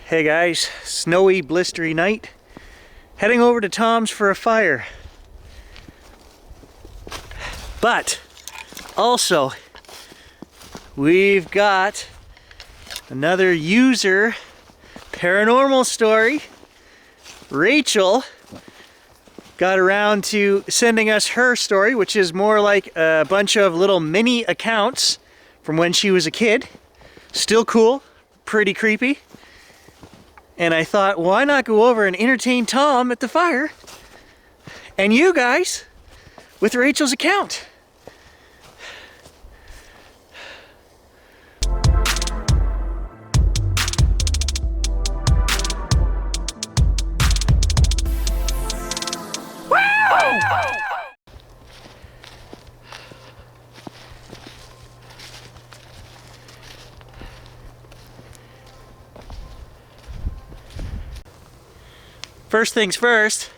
Hey guys, snowy, blistery night. Heading over to Tom's for a fire. But also, we've got another user paranormal story. Rachel got around to sending us her story, which is more like a bunch of little mini accounts from when she was a kid. Still cool, pretty creepy. And I thought, why not go over and entertain Tom at the fire and you guys with Rachel's account? First things first.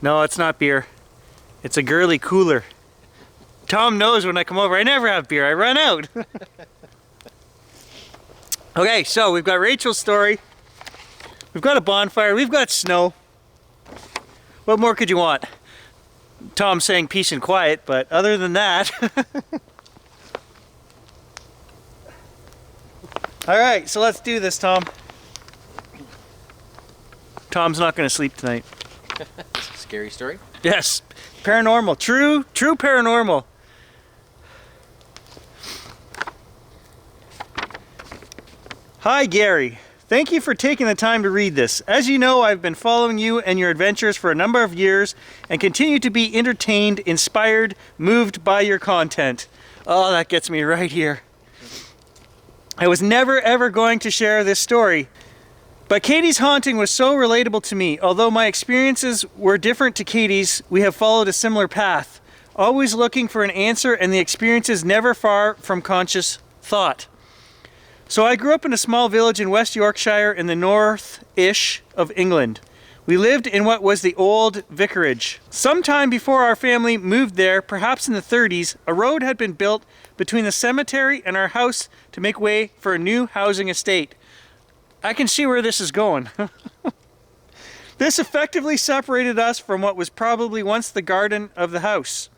No, it's not beer. It's a girly cooler. Tom knows when I come over, I never have beer. I run out. Okay, so we've got Rachel's story. We've got a bonfire. We've got snow. What more could you want? Tom saying peace and quiet, but other than that. All right, so let's do this, Tom. Tom's not going to sleep tonight. Scary story? Yes. Paranormal. True paranormal. Hi, Gary. Thank you for taking the time to read this. As you know, I've been following you and your adventures for a number of years and continue to be entertained, inspired, moved by your content. Oh, that gets me right here. I was never ever going to share this story, but Katie's haunting was so relatable to me. Although my experiences were different to Katie's, we have followed a similar path, always looking for an answer, and the experience is never far from conscious thought. So I grew up in a small village in West Yorkshire in the north-ish of England. We lived in what was the old vicarage. Sometime before our family moved there, perhaps in the 30s, a road had been built between the cemetery and our house to make way for a new housing estate. I can see where this is going. This effectively separated us from what was probably once the garden of the house.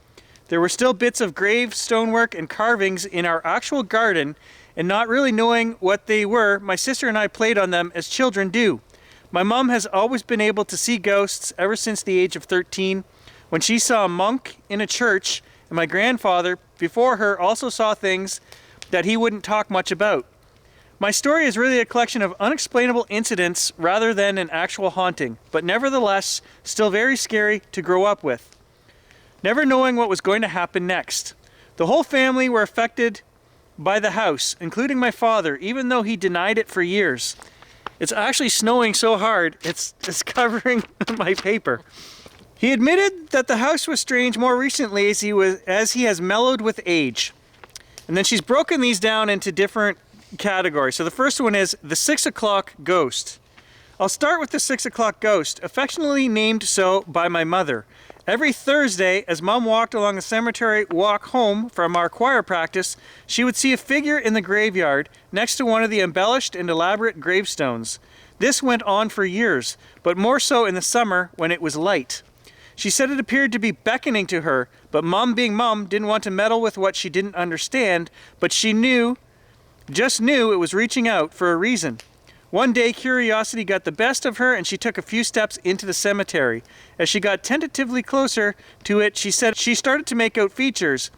There were still bits of grave stonework and carvings in our actual garden, and not really knowing what they were, my sister and I played on them as children do. My mom has always been able to see ghosts ever since the age of 13, when she saw a monk in a church, and my grandfather, before her, also saw things that he wouldn't talk much about. My story is really a collection of unexplainable incidents rather than an actual haunting, but nevertheless, still very scary to grow up with. Never knowing what was going to happen next. The whole family were affected by the house, including my father, even though he denied it for years. It's actually snowing so hard, it's covering my paper. He admitted that the house was strange more recently as he has mellowed with age. And then she's broken these down into different category. So the first one is the 6 o'clock ghost. I'll start with the 6 o'clock ghost, affectionately named so by my mother. Every Thursday, as Mom walked along the cemetery walk home from our choir practice, she would see a figure in the graveyard next to one of the embellished and elaborate gravestones. This went on for years, but more so in the summer when it was light. She said it appeared to be beckoning to her, but Mom, being Mom, didn't want to meddle with what she didn't understand, but she just knew it was reaching out for a reason. One day, curiosity got the best of her and she took a few steps into the cemetery. As she got tentatively closer to it, she said she started to make out features.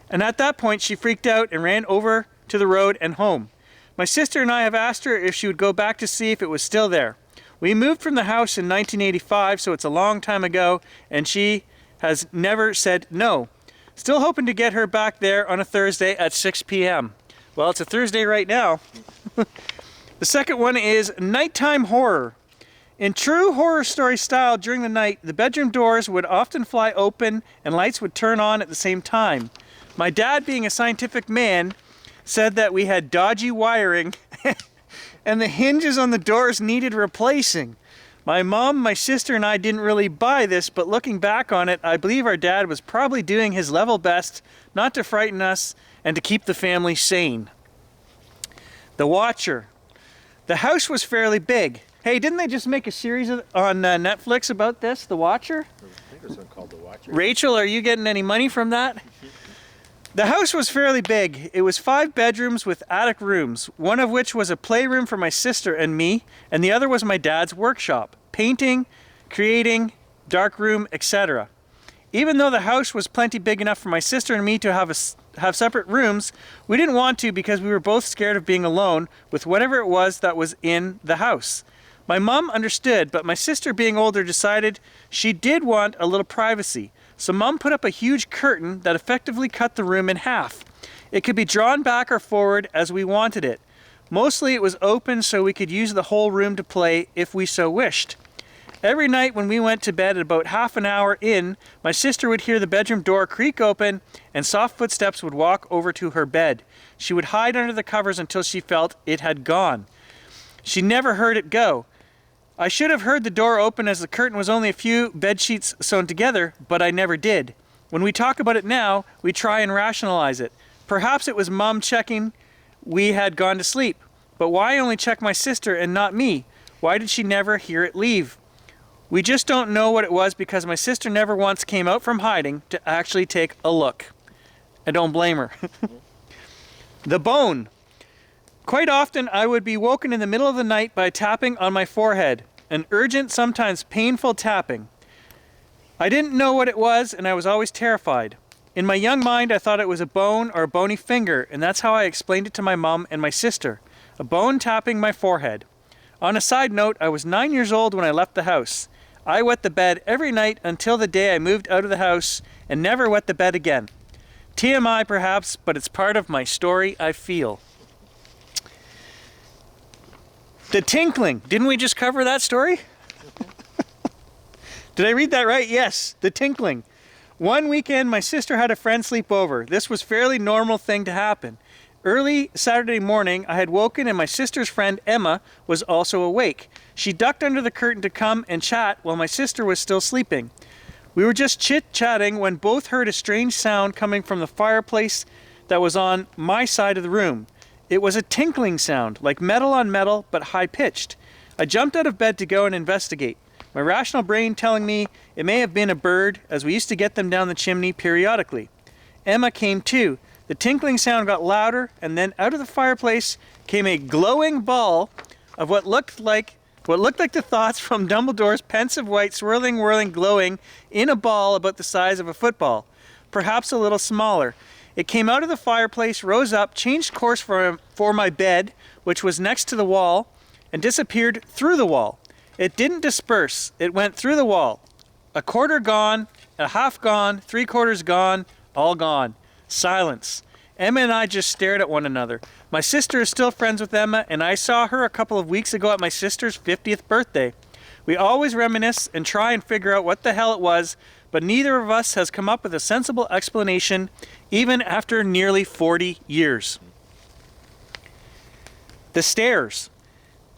And at that point, she freaked out and ran over to the road and home. My sister and I have asked her if she would go back to see if it was still there. We moved from the house in 1985, so it's a long time ago, and she has never said no. Still hoping to get her back there on a Thursday at 6 p.m. Well, it's a Thursday right now. The second one is nighttime horror. In true horror story style, during the night, the bedroom doors would often fly open and lights would turn on at the same time. My dad, being a scientific man, said that we had dodgy wiring and the hinges on the doors needed replacing. My mom, my sister, and I didn't really buy this, but looking back on it, I believe our dad was probably doing his level best not to frighten us and to keep the family sane. The Watcher. The house was fairly big. Hey, didn't they just make a series on Netflix about this, The Watcher? I think there's one called The Watcher. Rachel, are you getting any money from that? The house was fairly big. It was 5 bedrooms with attic rooms, one of which was a playroom for my sister and me, and the other was my dad's workshop, painting, creating, darkroom, etc. Even though the house was plenty big enough for my sister and me to have separate rooms, we didn't want to because we were both scared of being alone with whatever it was that was in the house. My mom understood, but my sister, being older, decided she did want a little privacy. So Mom put up a huge curtain that effectively cut the room in half. It could be drawn back or forward as we wanted it. Mostly it was open so we could use the whole room to play if we so wished. Every night when we went to bed at about half an hour in, my sister would hear the bedroom door creak open and soft footsteps would walk over to her bed. She would hide under the covers until she felt it had gone. She never heard it go. I should have heard the door open as the curtain was only a few bed sheets sewn together, but I never did. When we talk about it now, we try and rationalize it. Perhaps it was Mom checking we had gone to sleep. But why only check my sister and not me? Why did she never hear it leave? We just don't know what it was because my sister never once came out from hiding to actually take a look. I don't blame her. The bone. Quite often I would be woken in the middle of the night by tapping on my forehead. An urgent, sometimes painful tapping. I didn't know what it was and I was always terrified. In my young mind I thought it was a bone or a bony finger, and that's how I explained it to my mom and my sister. A bone tapping my forehead. On a side note, I was 9 years old when I left the house. I wet the bed every night until the day I moved out of the house and never wet the bed again. TMI perhaps, but it's part of my story, I feel. The tinkling. Didn't we just cover that story? Did I read that right? Yes, the tinkling. One weekend, my sister had a friend sleep over. This was a fairly normal thing to happen. Early Saturday morning, I had woken and my sister's friend Emma was also awake. She ducked under the curtain to come and chat while my sister was still sleeping. We were just chit-chatting when both heard a strange sound coming from the fireplace that was on my side of the room. It was a tinkling sound, like metal on metal, but high-pitched. I jumped out of bed to go and investigate, my rational brain telling me it may have been a bird, as we used to get them down the chimney periodically. Emma came too. The tinkling sound got louder, and then out of the fireplace came a glowing ball of what looked like the thoughts from Dumbledore's pensive white swirling, whirling, glowing in a ball about the size of a football, perhaps a little smaller. It came out of the fireplace, rose up, changed course for my bed, which was next to the wall, and disappeared through the wall. It didn't disperse. It went through the wall. A quarter gone, a half gone, 3/4 gone, all gone. Silence. Emma and I just stared at one another. My sister is still friends with Emma, and I saw her a couple of weeks ago at my sister's 50th birthday. We always reminisce and try and figure out what the hell it was, but neither of us has come up with a sensible explanation, even after nearly 40 years. The stairs.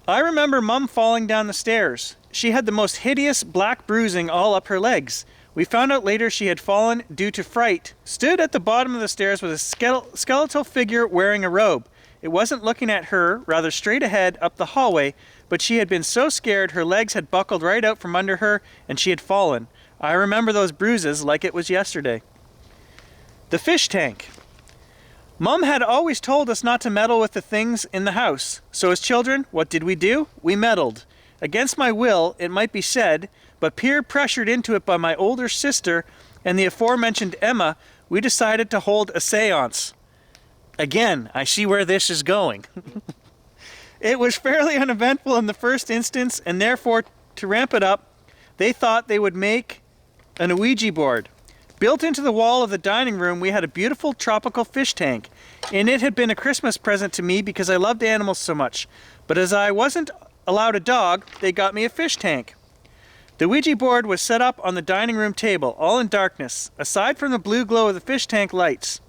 I remember Mum falling down the stairs. She had the most hideous black bruising all up her legs. We found out later she had fallen due to fright. Stood at the bottom of the stairs with a skeletal figure wearing a robe. It wasn't looking at her, rather straight ahead up the hallway, but she had been so scared her legs had buckled right out from under her and she had fallen. I remember those bruises like it was yesterday. The fish tank. Mum had always told us not to meddle with the things in the house. So as children, what did we do? We meddled. Against my will, it might be said, but peer pressured into it by my older sister and the aforementioned Emma, we decided to hold a seance. Again, I see where this is going. It was fairly uneventful in the first instance, and therefore, to ramp it up, they thought they would make an ouija board. Built into the wall of the dining room, we had a beautiful tropical fish tank, and it had been a Christmas present to me because I loved animals so much. But as I wasn't allowed a dog, they got me a fish tank. The Ouija board was set up on the dining room table, all in darkness, aside from the blue glow of the fish tank lights.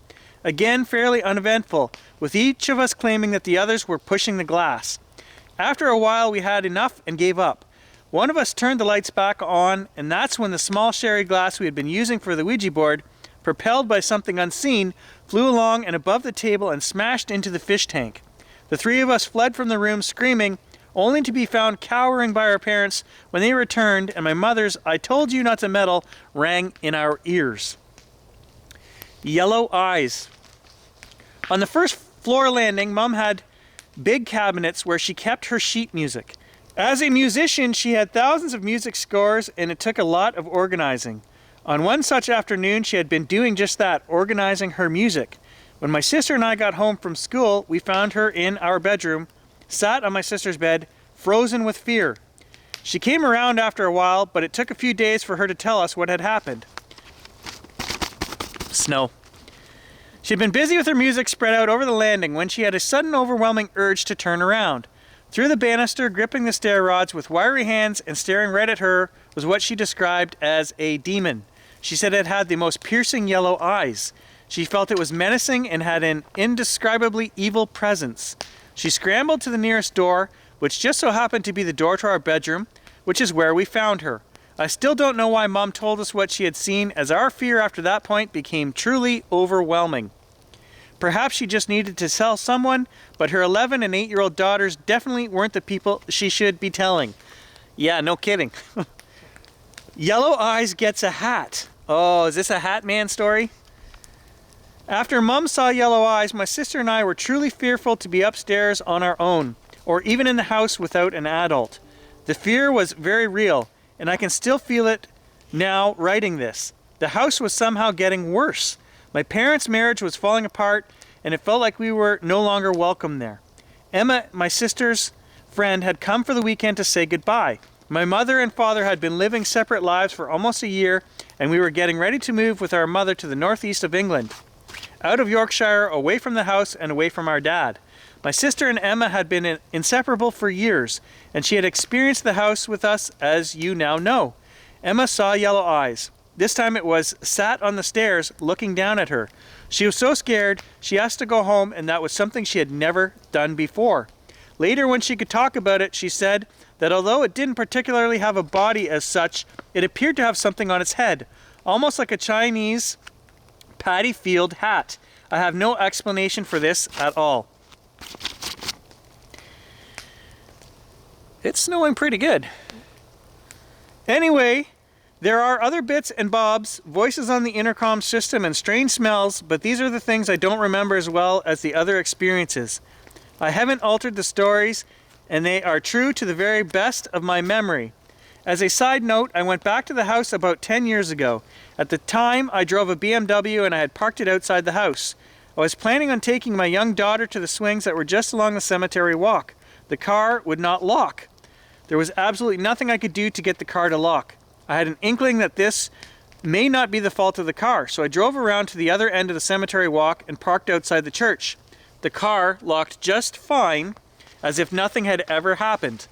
Again, fairly uneventful, with each of us claiming that the others were pushing the glass. After a while, we had enough and gave up. One of us turned the lights back on, and that's when the small sherry glass we had been using for the Ouija board, propelled by something unseen, flew along and above the table and smashed into the fish tank. The three of us fled from the room screaming, only to be found cowering by our parents when they returned, and my mother's "I told you not to meddle" rang in our ears. Yellow eyes. On the first floor landing, Mom had big cabinets where she kept her sheet music. As a musician, she had thousands of music scores, and it took a lot of organizing. On one such afternoon, she had been doing just that, organizing her music. When my sister and I got home from school, we found her in our bedroom, sat on my sister's bed, frozen with fear. She came around after a while, but it took a few days for her to tell us what had happened. Snow. She'd been busy with her music spread out over the landing when she had a sudden overwhelming urge to turn around. Through the banister, gripping the stair rods with wiry hands and staring right at her, was what she described as a demon. She said it had the most piercing yellow eyes. She felt it was menacing and had an indescribably evil presence. She scrambled to the nearest door, which just so happened to be the door to our bedroom, which is where we found her. I still don't know why Mom told us what she had seen, as our fear after that point became truly overwhelming. Perhaps she just needed to tell someone, but her 11 and 8-year-old daughters definitely weren't the people she should be telling. Yeah, no kidding. Yellow Eyes gets a hat. Oh, is this a Hat Man story? After Mom saw Yellow Eyes, my sister and I were truly fearful to be upstairs on our own, or even in the house without an adult. The fear was very real, and I can still feel it now writing this. The house was somehow getting worse. My parents' marriage was falling apart, and it felt like we were no longer welcome there. Emma, my sister's friend, had come for the weekend to say goodbye. My mother and father had been living separate lives for almost a year, and we were getting ready to move with our mother to the northeast of England, out of Yorkshire, away from the house and away from our dad. My sister and Emma had been inseparable for years, and she had experienced the house with us, as you now know. Emma saw Yellow Eyes. This time it was sat on the stairs looking down at her. She was so scared she asked to go home, and that was something she had never done before. Later, when she could talk about it, she said that although it didn't particularly have a body as such, it appeared to have something on its head, almost like a Chinese paddy field hat. I have no explanation for this at all. It's snowing pretty good. Anyway, there are other bits and bobs, voices on the intercom system, and strange smells, but these are the things I don't remember as well as the other experiences. I haven't altered the stories, and they are true to the very best of my memory. As a side note, I went back to the house about 10 years ago. At the time, I drove a BMW and I had parked it outside the house. I was planning on taking my young daughter to the swings that were just along the cemetery walk. The car would not lock. There was absolutely nothing I could do to get the car to lock. I had an inkling that this may not be the fault of the car, so I drove around to the other end of the cemetery walk and parked outside the church. The car locked just fine, as if nothing had ever happened.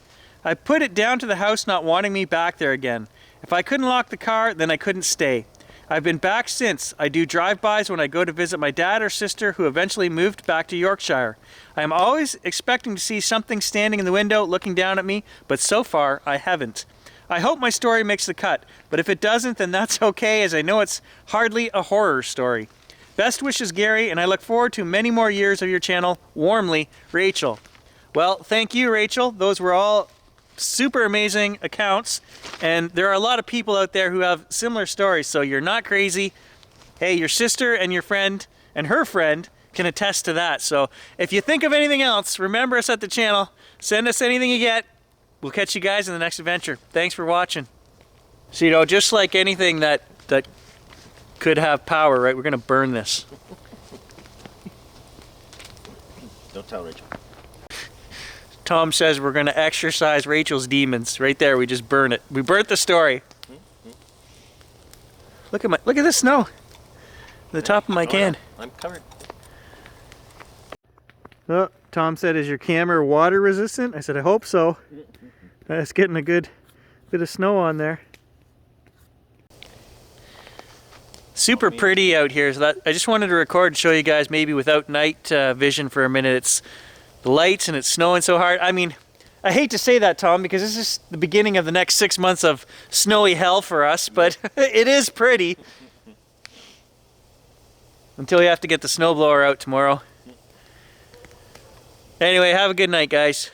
I put it down to the house not wanting me back there again. If I couldn't lock the car, then I couldn't stay. I've been back since. I do drive-bys when I go to visit my dad or sister, who eventually moved back to Yorkshire. I am always expecting to see something standing in the window looking down at me, but so far I haven't. I hope my story makes the cut, but if it doesn't, then that's okay, as I know it's hardly a horror story. Best wishes, Gary, and I look forward to many more years of your channel. Warmly, Rachel. Well, thank you, Rachel. Those were all super amazing accounts, and there are a lot of people out there who have similar stories, so you're not crazy. Hey, your sister and your friend and her friend can attest to that. So if you think of anything else, remember us at the channel. Send us anything you get. We'll catch you guys in the next adventure. Thanks for watching. So, you know, just like anything that could have power, right, we're gonna burn this. Don't tell Rachel. Tom says we're gonna exorcise Rachel's demons. Right there, we just burn it. We burnt the story. Look at the snow. The top of my can. I'm covered. Oh, Tom said, is your camera water resistant? I said, I hope so. It's getting a good bit of snow on there. Super pretty out here. So that, I just wanted to record and show you guys maybe without night vision for a minute. It's the lights and it's snowing so hard. I mean, I hate to say that, Tom, because this is the beginning of the next 6 months of snowy hell for us, but it is pretty. Until you have to get the snowblower out tomorrow. Anyway, have a good night, guys.